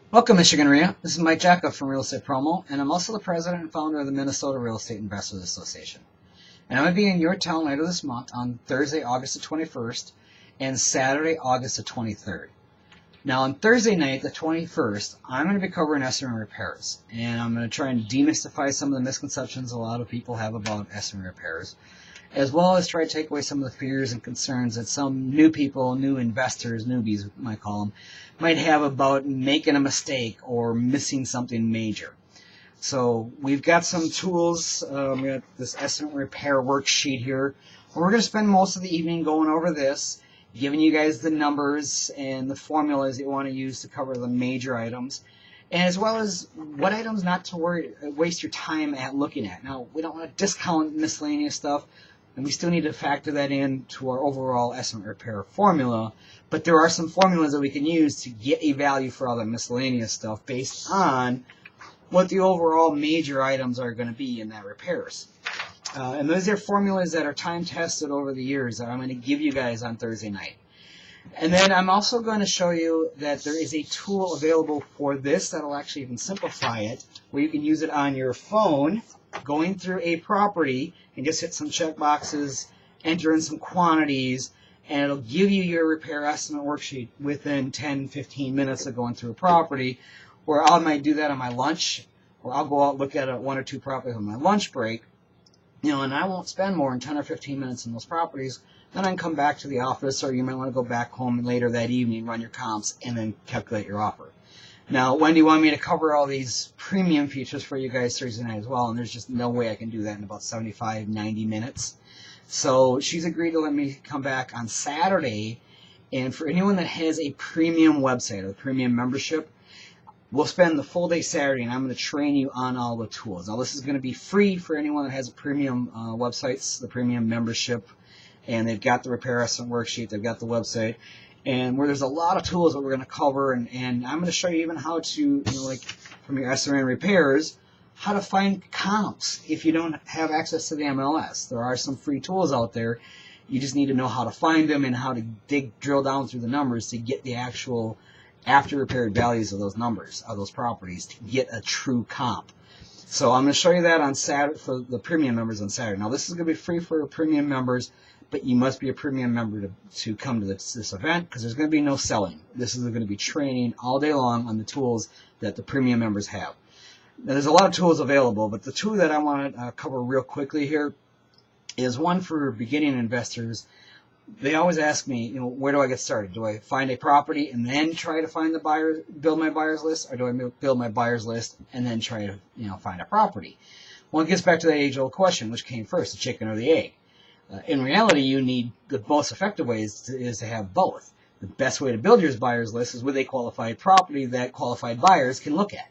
Welcome, Michigan REIA. This is Mike Jacka from Real Estate Promo, and I'm also the president and founder of the Minnesota Real Estate Investors Association. And I'm going to be in your town later this month on Thursday, August the 21st, and Saturday, August the 23rd. Now, on Thursday night, the 21st, I'm going to be covering estimate repairs, and I'm going to try and demystify some of the misconceptions a lot of people have about estimate repairs, as well as try to take away some of the fears and concerns that some new people, new investors, newbies, we might call them, might have about making a mistake or missing something major. So we've got some tools. We got this estimate repair worksheet here. We're going to spend most of the evening going over this, giving you guys the numbers and the formulas that you want to use to cover the major items, and as well as what items not to waste your time at looking at. Now, we don't want to discount miscellaneous stuff, and we still need to factor that into our overall estimate repair formula, but there are some formulas that we can use to get a value for all the miscellaneous stuff based on what the overall major items are going to be in that repairs. And those are formulas that are time tested over the years that I'm going to give you guys on Thursday night. And then I'm also going to show you that there is a tool available for this that will actually even simplify it, where you can use it on your phone, going through a property, and just hit some check boxes, enter in some quantities, and it'll give you your repair estimate worksheet within 10-15 minutes of going through a property, where I might do that on my lunch, or I'll go out and look at one or two properties on my lunch break, and I won't spend more than 10 or 15 minutes in those properties. Then I can come back to the office, or you might want to go back home later that evening, run your comps, and then calculate your offer. Now, Wendy wanted me to cover all these premium features for you guys Thursday night as well, and there's just no way I can do that in about 75, 90 minutes. So she's agreed to let me come back on Saturday, and for anyone that has a premium website or a premium membership, we'll spend the full day Saturday, and I'm going to train you on all the tools. Now, this is going to be free for anyone that has a premium websites, the premium membership, and they've got the repair estimate worksheet, they've got the website, and where there's a lot of tools that we're going to cover, and I'm going to show you even how to, like from your estimate repairs, how to find comps if you don't have access to the MLS. There are some free tools out there. You just need to know how to find them and how to drill down through the numbers to get the actual after repaired values of those numbers, of those properties, to get a true comp. So I'm going to show you that on Saturday for the premium members on Saturday. Now, this is going to be free for premium members, but you must be a premium member to come to this event, because there's going to be no selling. This is going to be training all day long on the tools that the premium members have. Now, there's a lot of tools available, but the two that I want to cover real quickly here is one for beginning investors. They always ask me, where do I get started? Do I find a property and then try to find the buyer, build my buyer's list, or do I build my buyer's list and then try to, find a property? Well, it gets back to the age-old question, which came first, the chicken or the egg? In reality, you need the most effective way is to have both. The best way to build your buyer's list is with a qualified property that qualified buyers can look at.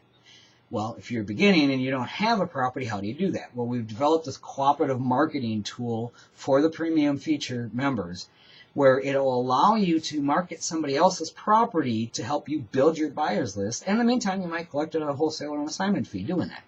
Well, if you're beginning and you don't have a property, how do you do that? Well, we've developed this cooperative marketing tool for the premium feature members, where it'll allow you to market somebody else's property to help you build your buyer's list. And in the meantime, you might collect a wholesaler and assignment fee doing that.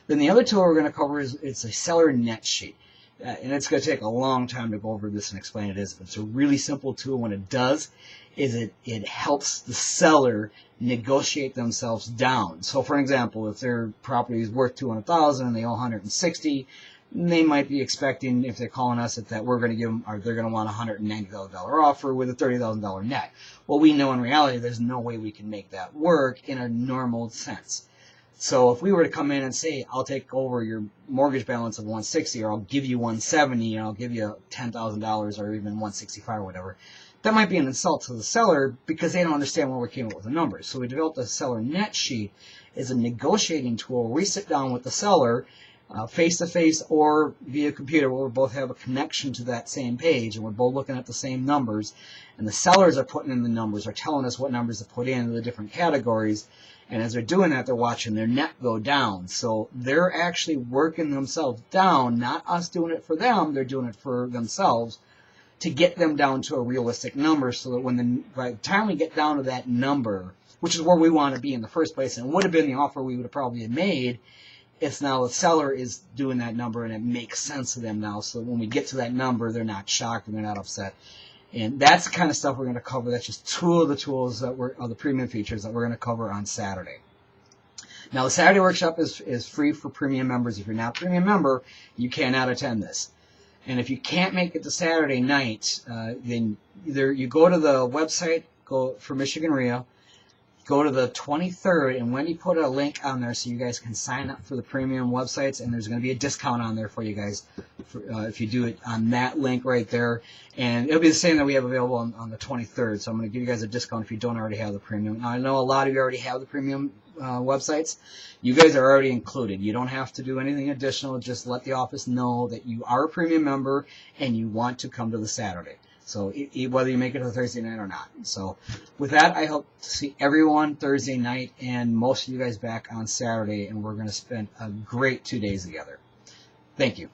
Then the other tool we're going to cover is it's a seller net sheet. And it's going to take a long time to go over this and explain it. It's a really simple tool. When it does, is it helps the seller negotiate themselves down. So, for example, if their property is worth $200,000 and they owe $160,000, they might be expecting, if they're calling us, that we're going to give them, or they're going to want a $190,000 offer with a $30,000 net. Well, we know in reality there's no way we can make that work in a normal sense. So if we were to come in and say, I'll take over your mortgage balance of $160,000, or I'll give you $170,000, and I'll give you $10,000, or even $165,000, or whatever, that might be an insult to the seller because they don't understand where we came up with the numbers. So we developed a seller net sheet as a negotiating tool where we sit down with the seller face-to-face or via computer, where we both have a connection to that same page, and we're both looking at the same numbers, and the sellers are putting in the numbers, are telling us what numbers to put in the different categories. And as they're doing that, they're watching their net go down. So they're actually working themselves down, not us doing it for them. They're doing it for themselves to get them down to a realistic number, so that by the time we get down to that number, which is where we want to be in the first place, and would have been the offer we would have probably made, it's now the seller is doing that number, and it makes sense to them now. So when we get to that number, they're not shocked and they're not upset. And that's the kind of stuff we're going to cover. That's just two of the tools that of the premium features that we're going to cover on Saturday. Now, the Saturday workshop is free for premium members. If you're not a premium member, you cannot attend this. And if you can't make it to Saturday night, then either you go to the website, go for Michigan REIA, go to the 23rd, and Wendy put a link on there so you guys can sign up for the premium websites, and there's going to be a discount on there for you guys if you do it on that link right there. And it'll be the same that we have available on the 23rd, so I'm going to give you guys a discount if you don't already have the premium. Now, I know a lot of you already have the premium websites. You guys are already included. You don't have to do anything additional. Just let the office know that you are a premium member and you want to come to the Saturday. So whether you make it to Thursday night or not. So with that, I hope to see everyone Thursday night and most of you guys back on Saturday, and we're going to spend a great 2 days together. Thank you.